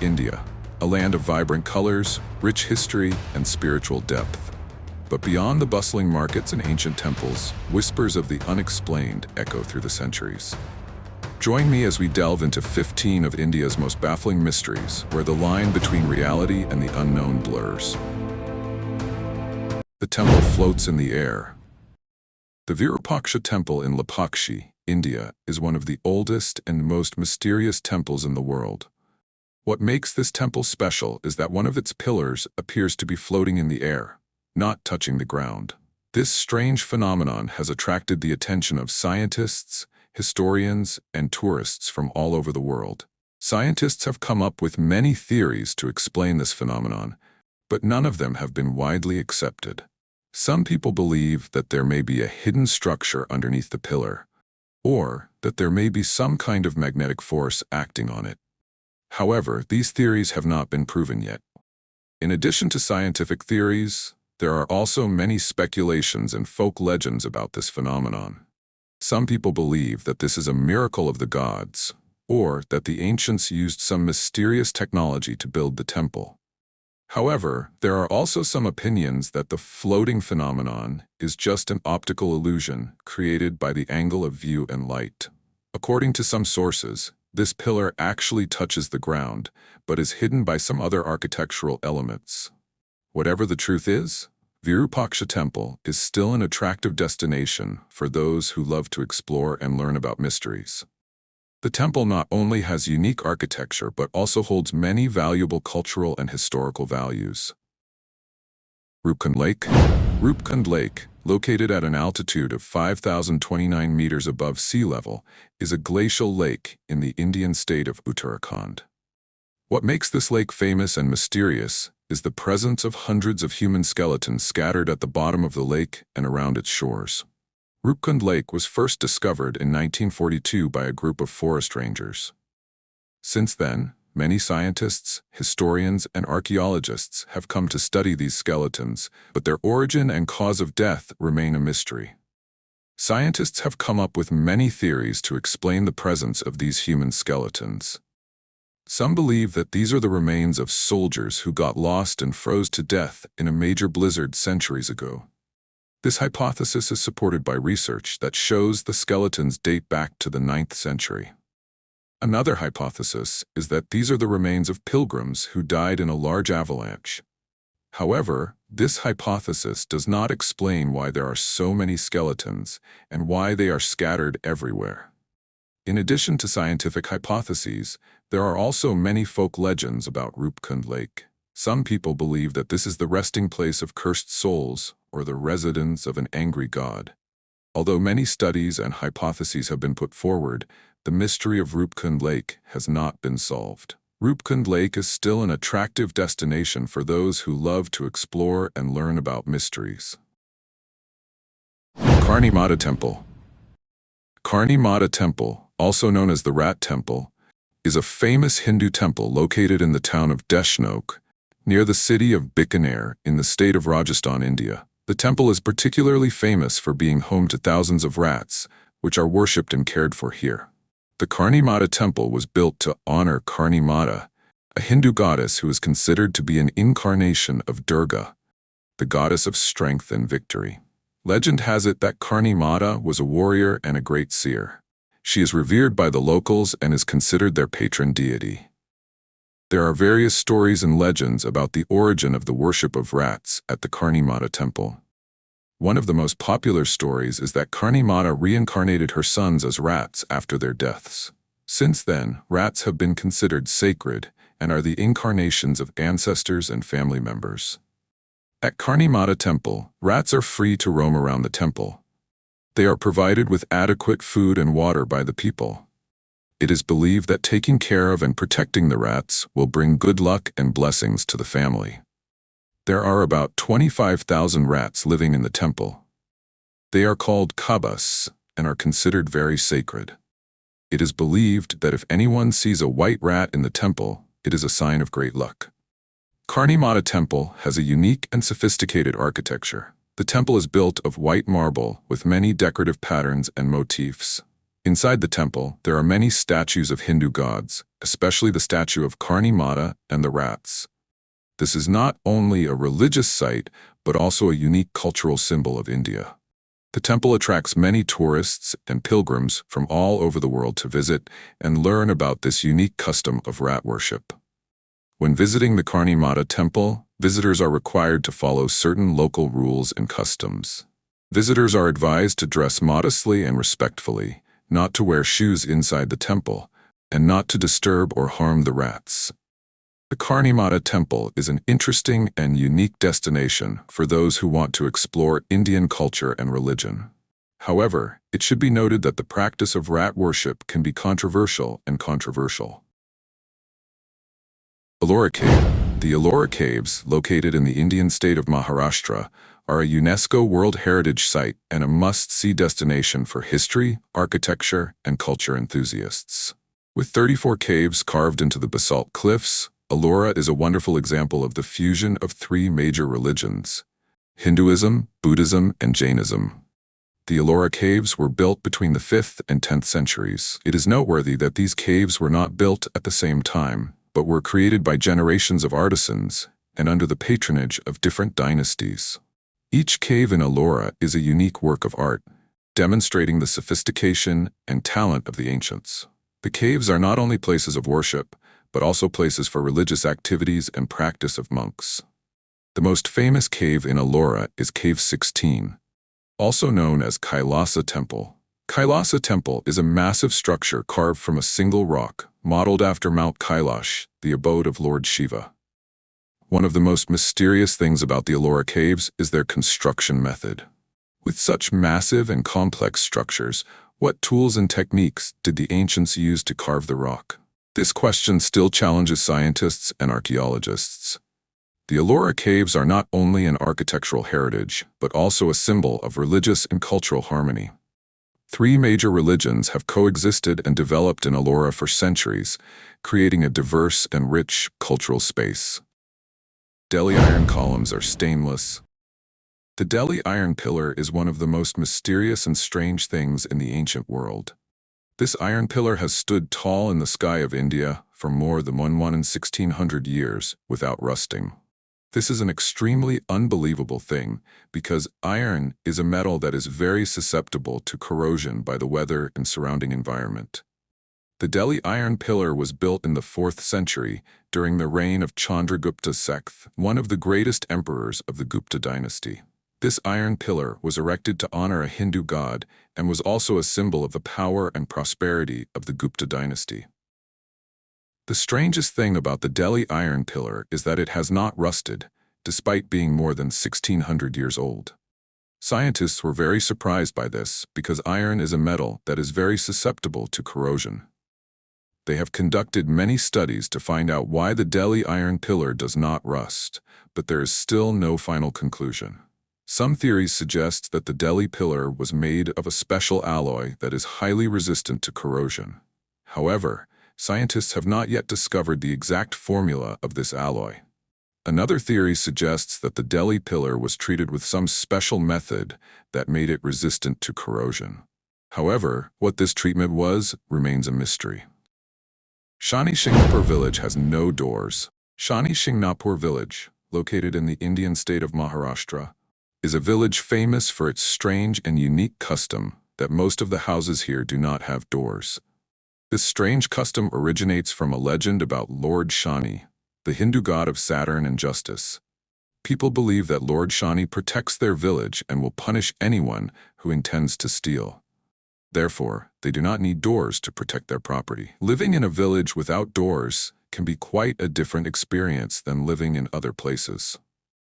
India, a land of vibrant colors, rich history, and spiritual depth. But beyond the bustling markets and ancient temples, whispers of the unexplained echo through the centuries. Join me as we delve into 15 of India's most baffling mysteries, where the line between reality and the unknown blurs. The temple floats in the air. The Virupaksha temple in Lurk, India, is one of the oldest and most mysterious temples in the world. What makes this temple special is that one of its pillars appears to be floating in the air, not touching the ground. This strange phenomenon has attracted the attention of scientists, historians, and tourists from all over the world. Scientists have come up with many theories to explain this phenomenon, but none of them have been widely accepted. Some people believe that there may be a hidden structure underneath the pillar, or that there may be some kind of magnetic force acting on it. However, these theories have not been proven yet. In addition to scientific theories, there are also many speculations and folk legends about this phenomenon. Some people believe that this is a miracle of the gods, or that the ancients used some mysterious technology to build the temple. However, there are also some opinions that the floating phenomenon is just an optical illusion created by the angle of view and light. According to some sources, this pillar actually touches the ground, but is hidden by some other architectural elements. Whatever the truth is, Virupaksha Temple is still an attractive destination for those who love to explore and learn about mysteries. The temple not only has unique architecture but also holds many valuable cultural and historical values. Roopkund Lake. Roopkund Lake, located at an altitude of 5,029 meters above sea level, is a glacial lake in the Indian state of Uttarakhand. What makes this lake famous and mysterious is the presence of hundreds of human skeletons scattered at the bottom of the lake and around its shores. Roopkund Lake was first discovered in 1942 by a group of forest rangers. Since then, many scientists, historians, and archaeologists have come to study these skeletons, but their origin and cause of death remain a mystery. Scientists have come up with many theories to explain the presence of these human skeletons. Some believe that these are the remains of soldiers who got lost and froze to death in a major blizzard centuries ago. This hypothesis is supported by research that shows the skeletons date back to the 9th century. Another hypothesis is that these are the remains of pilgrims who died in a large avalanche. However, this hypothesis does not explain why there are so many skeletons and why they are scattered everywhere. In addition to scientific hypotheses, there are also many folk legends about Roopkund Lake. Some people believe that this is the resting place of cursed souls or the residence of an angry god. Although many studies and hypotheses have been put forward, the mystery of Roopkund Lake has not been solved. Roopkund Lake is still an attractive destination for those who love to explore and learn about mysteries. Karni Mata Temple. Karni Mata Temple, also known as the Rat Temple, is a famous Hindu temple located in the town of Deshnok, near the city of Bikaner in the state of Rajasthan, India. The temple is particularly famous for being home to thousands of rats, which are worshipped and cared for here. The Karni Mata temple was built to honor Karni Mata, a Hindu goddess who is considered to be an incarnation of Durga, the goddess of strength and victory. Legend has it that Karni Mata was a warrior and a great seer. She is revered by the locals and is considered their patron deity. There are various stories and legends about the origin of the worship of rats at the Karni Mata temple. One of the most popular stories is that Karni Mata reincarnated her sons as rats after their deaths. Since then, rats have been considered sacred and are the incarnations of ancestors and family members. At Karni Mata temple, rats are free to roam around the temple. They are provided with adequate food and water by the people. It is believed that taking care of and protecting the rats will bring good luck and blessings to the family. There are about 25,000 rats living in the temple. They are called kabas and are considered very sacred. It is believed that if anyone sees a white rat in the temple, it is a sign of great luck. Karni Mata Temple has a unique and sophisticated architecture. The temple is built of white marble with many decorative patterns and motifs. Inside the temple, there are many statues of Hindu gods, especially the statue of Karni Mata and the rats. This is not only a religious site, but also a unique cultural symbol of India. The temple attracts many tourists and pilgrims from all over the world to visit and learn about this unique custom of rat worship. When visiting the Karni Mata temple, visitors are required to follow certain local rules and customs. Visitors are advised to dress modestly and respectfully, not to wear shoes inside the temple, and not to disturb or harm the rats. The Karni Mata temple is an interesting and unique destination for those who want to explore Indian culture and religion. However, it should be noted that the practice of rat worship can be controversial. Ellora Cave. The Ellora Caves, located in the Indian state of Maharashtra, are a UNESCO World Heritage Site and a must-see destination for history, architecture, and culture enthusiasts. With 34 caves carved into the basalt cliffs, Ellora is a wonderful example of the fusion of three major religions: Hinduism, Buddhism, and Jainism. The Ellora caves were built between the 5th and 10th centuries. It is noteworthy that these caves were not built at the same time, but were created by generations of artisans and under the patronage of different dynasties. Each cave in Ellora is a unique work of art, demonstrating the sophistication and talent of the ancients. The caves are not only places of worship, but also places for religious activities and practice of monks. The most famous cave in Ellora is Cave 16, also known as Kailasa Temple. Kailasa Temple is a massive structure carved from a single rock, modeled after Mount Kailash, the abode of Lord Shiva. One of the most mysterious things about the Ellora caves is their construction method. With such massive and complex structures, what tools and techniques did the ancients use to carve the rock? This question still challenges scientists and archaeologists. The Ellora caves are not only an architectural heritage, but also a symbol of religious and cultural harmony. Three major religions have coexisted and developed in Ellora for centuries, creating a diverse and rich cultural space. Delhi iron columns are stainless. The Delhi iron pillar is one of the most mysterious and strange things in the ancient world. This iron pillar has stood tall in the sky of India for more than 1,600 years without rusting. This is an extremely unbelievable thing because iron is a metal that is very susceptible to corrosion by the weather and surrounding environment. The Delhi iron pillar was built in the 4th century during the reign of Chandragupta Sect, one of the greatest emperors of the Gupta dynasty. This iron pillar was erected to honor a Hindu god and was also a symbol of the power and prosperity of the Gupta dynasty. The strangest thing about the Delhi iron pillar is that it has not rusted, despite being more than 1,600 years old. Scientists were very surprised by this because iron is a metal that is very susceptible to corrosion. They have conducted many studies to find out why the Delhi iron pillar does not rust, but there is still no final conclusion. Some theories suggest that the Delhi pillar was made of a special alloy that is highly resistant to corrosion. However, scientists have not yet discovered the exact formula of this alloy. Another theory suggests that the Delhi pillar was treated with some special method that made it resistant to corrosion. However, what this treatment was remains a mystery. Shani Shingnapur village has no doors. Shani Shingnapur village, located in the Indian state of Maharashtra, is a village famous for its strange and unique custom that most of the houses here do not have doors. This strange custom originates from a legend about Lord Shani, the Hindu god of Saturn and justice. People believe that Lord Shani protects their village and will punish anyone who intends to steal. Therefore, they do not need doors to protect their property. Living in a village without doors can be quite a different experience than living in other places.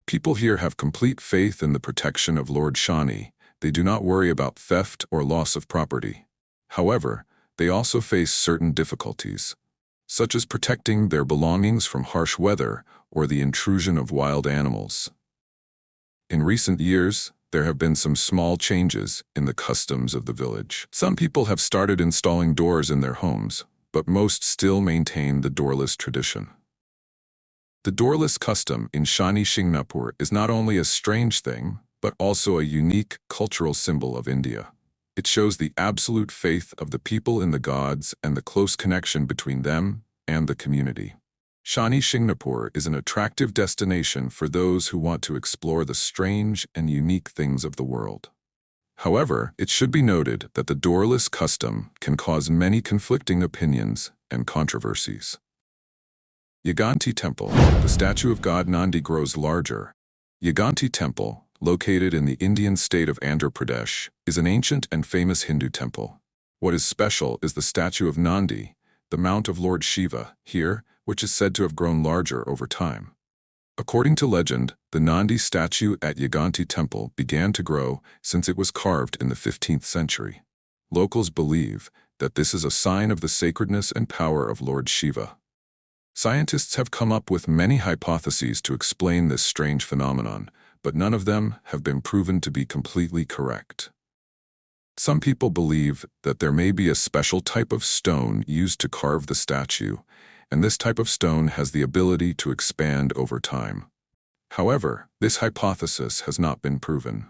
People here have complete faith in the protection of Lord Shani. They do not worry about theft or loss of property. However, they also face certain difficulties, such as protecting their belongings from harsh weather or the intrusion of wild animals. In recent years, there have been some small changes in the customs of the village. Some people have started installing doors in their homes, but most still maintain the doorless tradition. The doorless custom in Shani Shingnapur is not only a strange thing, but also a unique cultural symbol of India. It shows the absolute faith of the people in the gods and the close connection between them and the community. Shani Shingnapur is an attractive destination for those who want to explore the strange and unique things of the world. However, it should be noted that the doorless custom can cause many conflicting opinions and controversies. Yaganti Temple. The statue of god Nandi grows larger. Yaganti Temple, located in the Indian state of Andhra Pradesh, is an ancient and famous Hindu temple. What is special is the statue of Nandi, the mount of Lord Shiva, here, which is said to have grown larger over time. According to legend, the Nandi statue at Yaganti Temple began to grow since it was carved in the 15th century. Locals believe that this is a sign of the sacredness and power of Lord Shiva. Scientists have come up with many hypotheses to explain this strange phenomenon, but none of them have been proven to be completely correct. Some people believe that there may be a special type of stone used to carve the statue, and this type of stone has the ability to expand over time. However, this hypothesis has not been proven.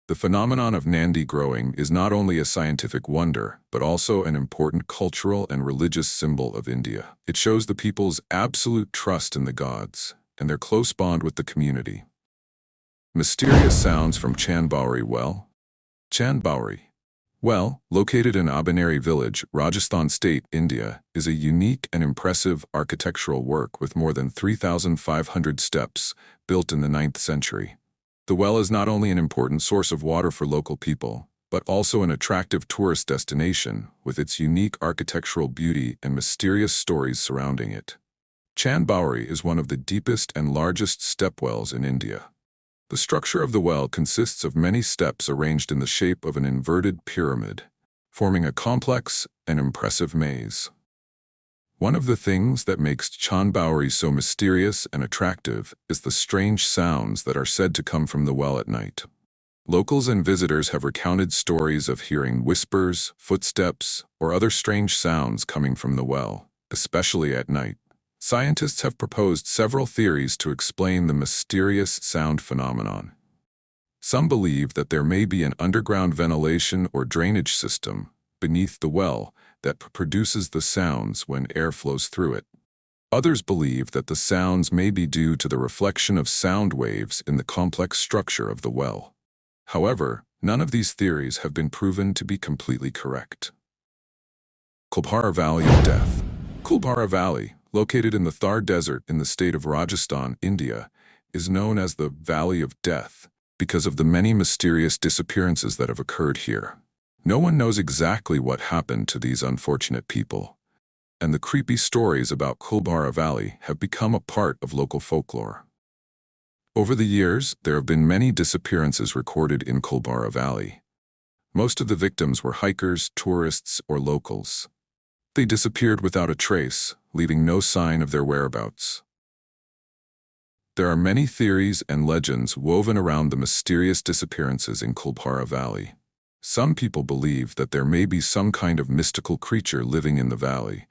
The phenomenon of Nandi growing is not only a scientific wonder, but also an important cultural and religious symbol of India. It shows the people's absolute trust in the gods and their close bond with the community. Mysterious sounds from Chand Baori well. Chand Baori well, located in Abaneri village, Rajasthan state, India, is a unique and impressive architectural work with more than 3,500 steps, built in the 9th century. The well is not only an important source of water for local people, but also an attractive tourist destination with its unique architectural beauty and mysterious stories surrounding it. Chand Baori is one of the deepest and largest step wells in India. The structure of the well consists of many steps arranged in the shape of an inverted pyramid, forming a complex and impressive maze. One of the things that makes Chand Baori so mysterious and attractive is the strange sounds that are said to come from the well at night. Locals and visitors have recounted stories of hearing whispers, footsteps, or other strange sounds coming from the well, especially at night. Scientists have proposed several theories to explain the mysterious sound phenomenon. Some believe that there may be an underground ventilation or drainage system beneath the well that produces the sounds when air flows through it. Others believe that the sounds may be due to the reflection of sound waves in the complex structure of the well. However, none of these theories have been proven to be completely correct. Kulbhara Valley of Death. Kulbhara Valley, located in the Thar Desert in the state of Rajasthan, India, is known as the Valley of Death because of the many mysterious disappearances that have occurred here. No one knows exactly what happened to these unfortunate people, and the creepy stories about Kulbhara Valley have become a part of local folklore. Over the years, there have been many disappearances recorded in Kulbhara Valley. Most of the victims were hikers, tourists, or locals. They disappeared without a trace, leaving no sign of their whereabouts. There are many theories and legends woven around the mysterious disappearances in Kulbhara Valley. Some people believe that there may be some kind of mystical creature living in the valley,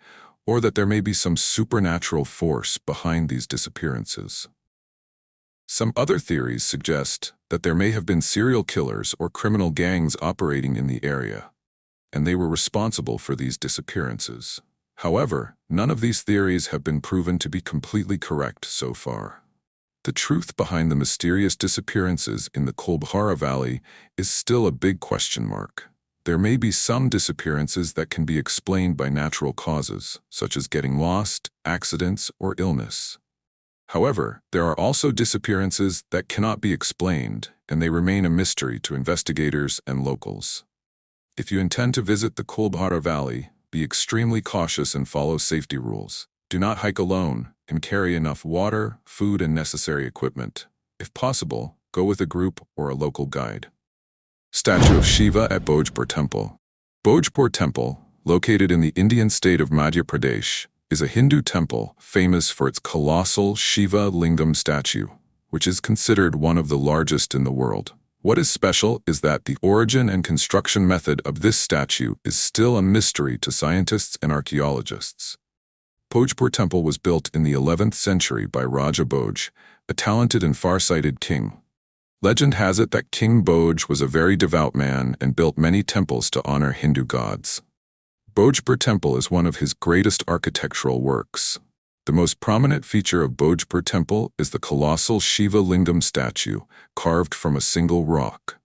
or that there may be some supernatural force behind these disappearances. Some other theories suggest that there may have been serial killers or criminal gangs operating in the area, and they were responsible for these disappearances. However, none of these theories have been proven to be completely correct so far. The truth behind the mysterious disappearances in the Kulbhara Valley is still a big question mark. There may be some disappearances that can be explained by natural causes, such as getting lost, accidents, or illness. However, there are also disappearances that cannot be explained, and they remain a mystery to investigators and locals. If you intend to visit the Kulbhara Valley, be extremely cautious and follow safety rules. Do not hike alone, and carry enough water, food, and necessary equipment. If possible, go with a group or a local guide. Statue of Shiva at Bhojpur Temple. Bhojpur Temple, located in the Indian state of Madhya Pradesh, is a Hindu temple famous for its colossal Shiva Lingam statue, which is considered one of the largest in the world. What is special is that the origin and construction method of this statue is still a mystery to scientists and archaeologists. Bhojpur Temple was built in the 11th century by Raja Bhoj, a talented and far-sighted king. Legend has it that King Bhoj was a very devout man and built many temples to honor Hindu gods. Bhojpur Temple is one of his greatest architectural works. The most prominent feature of Bhojpur Temple is the colossal Shiva Lingam statue, carved from a single rock.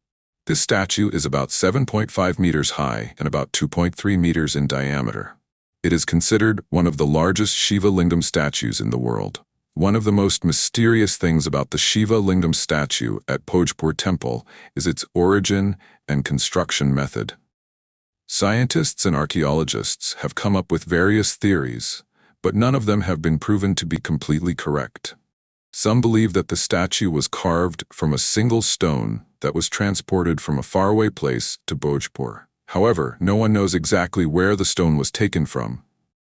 This statue is about 7.5 meters high and about 2.3 meters in diameter. It is considered one of the largest Shiva Lingam statues in the world. One of the most mysterious things about the Shiva Lingam statue at Bhojpur Temple is its origin and construction method. Scientists and archaeologists have come up with various theories, but none of them have been proven to be completely correct. Some believe that the statue was carved from a single stone that was transported from a faraway place to Bhojpur. However, no one knows exactly where the stone was taken from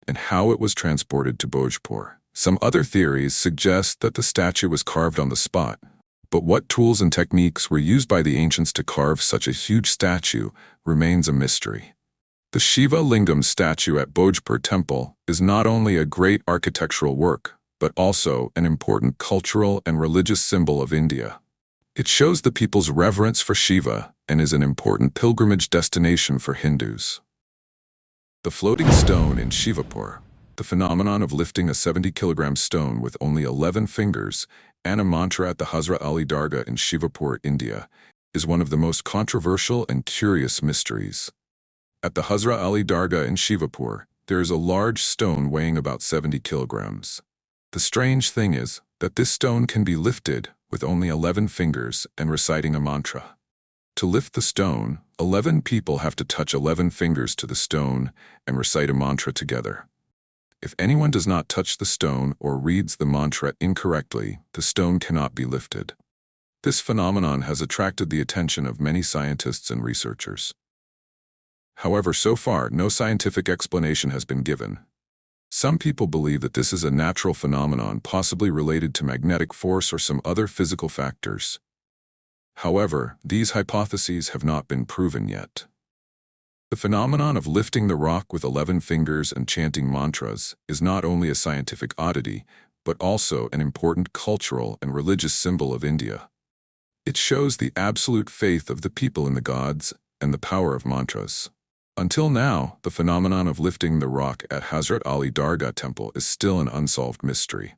and how it was transported to Bhojpur. Some other theories suggest that the statue was carved on the spot, but what tools and techniques were used by the ancients to carve such a huge statue remains a mystery. The Shiva Lingam statue at Bhojpur Temple is not only a great architectural work, but also an important cultural and religious symbol of India. It shows the people's reverence for Shiva and is an important pilgrimage destination for Hindus. The floating stone in Shivapur. The phenomenon of lifting a 70-kilogram stone with only 11 fingers and a mantra at the Hazrat Ali Dargah in Shivapur, India, is one of the most controversial and curious mysteries. At the Hazrat Ali Dargah in Shivapur, there is a large stone weighing about 70 kilograms. The strange thing is that this stone can be lifted with only 11 fingers and reciting a mantra. To lift the stone, 11 people have to touch 11 fingers to the stone and recite a mantra together. If anyone does not touch the stone or reads the mantra incorrectly, the stone cannot be lifted. This phenomenon has attracted the attention of many scientists and researchers. However, so far, no scientific explanation has been given. Some people believe that this is a natural phenomenon possibly related to magnetic force or some other physical factors. However, these hypotheses have not been proven yet. The phenomenon of lifting the rock with 11 fingers and chanting mantras is not only a scientific oddity, but also an important cultural and religious symbol of India. It shows the absolute faith of the people in the gods and the power of mantras. Until now, the phenomenon of lifting the rock at Hazrat Ali Dargah Temple is still an unsolved mystery.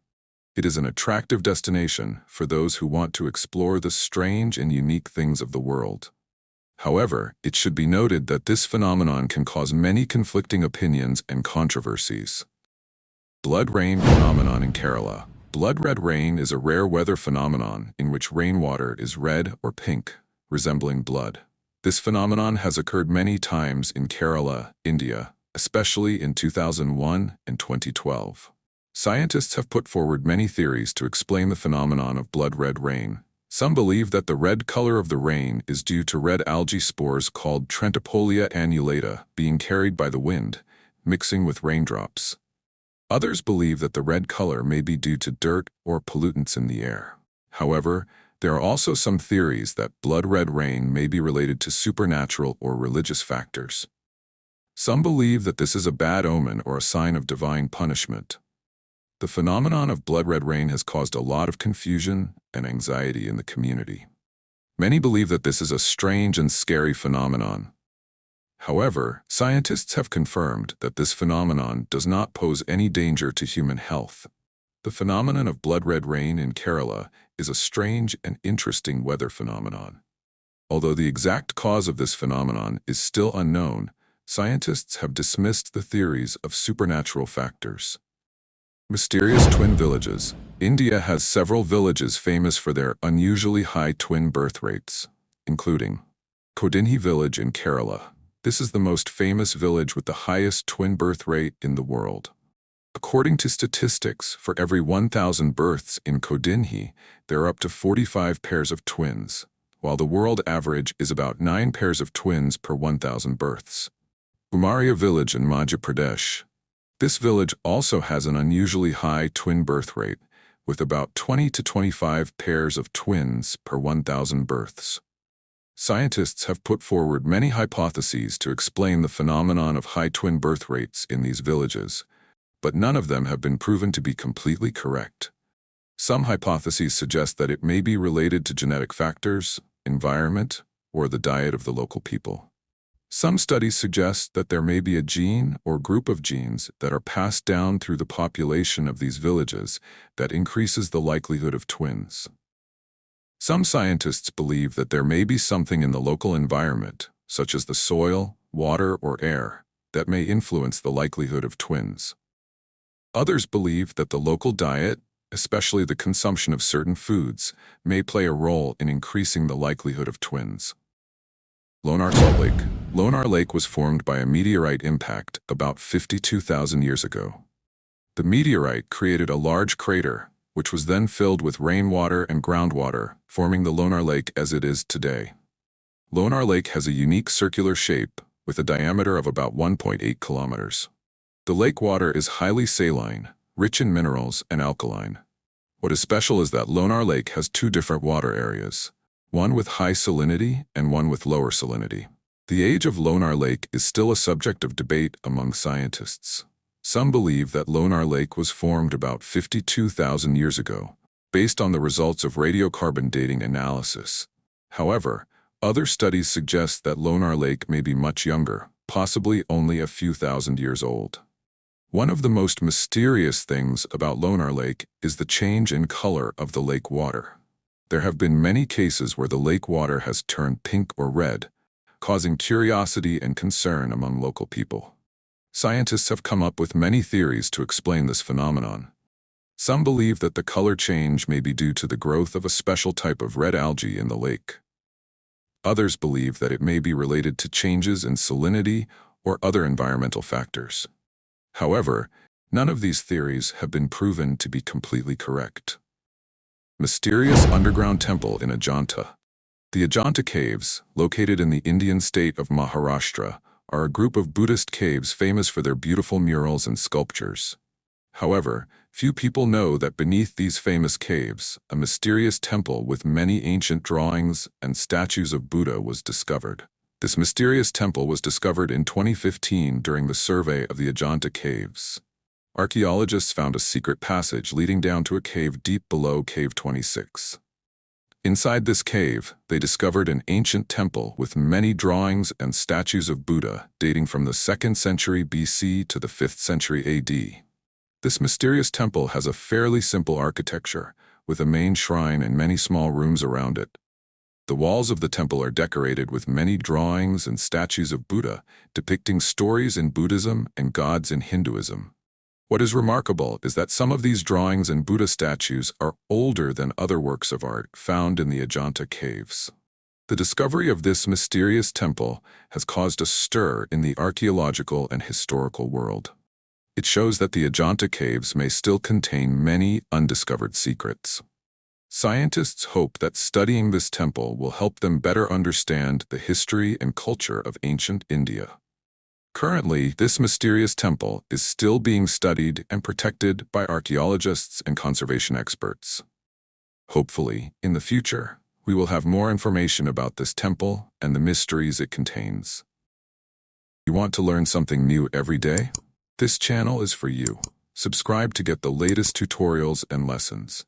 It is an attractive destination for those who want to explore the strange and unique things of the world. However, it should be noted that this phenomenon can cause many conflicting opinions and controversies. Blood rain phenomenon in Kerala. Blood red rain is a rare weather phenomenon in which rainwater is red or pink, resembling blood. This phenomenon has occurred many times in Kerala, India, especially in 2001 and 2012. Scientists have put forward many theories to explain the phenomenon of blood red rain. Some believe that the red color of the rain is due to red algae spores called Trentepolia annulata being carried by the wind, mixing with raindrops. Others believe that the red color may be due to dirt or pollutants in the air. However, there are also some theories that blood red rain may be related to supernatural or religious factors. Some believe that this is a bad omen or a sign of divine punishment. The phenomenon of blood red rain has caused a lot of confusion and anxiety in the community. Many believe that this is a strange and scary phenomenon. However, scientists have confirmed that this phenomenon does not pose any danger to human health. The phenomenon of blood red rain in Kerala is a strange and interesting weather phenomenon. Although the exact cause of this phenomenon is still unknown, scientists have dismissed the theories of supernatural factors. Mysterious twin villages. India has several villages famous for their unusually high twin birth rates, including Kodinhi village in Kerala. This is the most famous village with the highest twin birth rate in the world. According to statistics, for every 1,000 births in Kodinhi, there are up to 45 pairs of twins, while the world average is about 9 pairs of twins per 1,000 births. Umaria village in Madhya Pradesh. This village also has an unusually high twin birth rate, with about 20 to 25 pairs of twins per 1,000 births. Scientists have put forward many hypotheses to explain the phenomenon of high twin birth rates in these villages, but none of them have been proven to be completely correct. Some hypotheses suggest that it may be related to genetic factors, environment, or the diet of the local people. Some studies suggest that there may be a gene or group of genes that are passed down through the population of these villages that increases the likelihood of twins. Some scientists believe that there may be something in the local environment, such as the soil, water, or air, that may influence the likelihood of twins. Others believe that the local diet, especially the consumption of certain foods, may play a role in increasing the likelihood of twins. Lonar Salt Lake. Lonar Lake was formed by a meteorite impact about 52,000 years ago. The meteorite created a large crater, which was then filled with rainwater and groundwater, forming the Lonar Lake as it is today. Lonar Lake has a unique circular shape, with a diameter of about 1.8 kilometers. The lake water is highly saline, rich in minerals and alkaline. What is special is that Lonar Lake has two different water areas, one with high salinity and one with lower salinity. The age of Lonar Lake is still a subject of debate among scientists. Some believe that Lonar Lake was formed about 52,000 years ago, based on the results of radiocarbon dating analysis. However, other studies suggest that Lonar Lake may be much younger, possibly only a few thousand years old. One of the most mysterious things about Lonar Lake is the change in color of the lake water. There have been many cases where the lake water has turned pink or red, causing curiosity and concern among local people. Scientists have come up with many theories to explain this phenomenon. Some believe that the color change may be due to the growth of a special type of red algae in the lake. Others believe that it may be related to changes in salinity or other environmental factors. However, none of these theories have been proven to be completely correct. Mysterious underground temple in Ajanta. The Ajanta caves, located in the Indian state of Maharashtra, are a group of Buddhist caves famous for their beautiful murals and sculptures. However, few people know that beneath these famous caves, a mysterious temple with many ancient drawings and statues of Buddha was discovered. This mysterious temple was discovered in 2015 during the survey of the Ajanta caves. Archaeologists found a secret passage leading down to a cave deep below Cave 26. Inside this cave, they discovered an ancient temple with many drawings and statues of Buddha dating from the 2nd century BC to the 5th century AD. This mysterious temple has a fairly simple architecture, with a main shrine and many small rooms around it. The walls of the temple are decorated with many drawings and statues of Buddha, depicting stories in Buddhism and gods in Hinduism. What is remarkable is that some of these drawings and Buddha statues are older than other works of art found in the Ajanta caves. The discovery of this mysterious temple has caused a stir in the archaeological and historical world. It shows that the Ajanta caves may still contain many undiscovered secrets. Scientists hope that studying this temple will help them better understand the history and culture of ancient India. Currently, this mysterious temple is still being studied and protected by archaeologists and conservation experts. Hopefully, in the future, we will have more information about this temple and the mysteries it contains. You want to learn something new every day? This channel is for you. Subscribe to get the latest tutorials and lessons.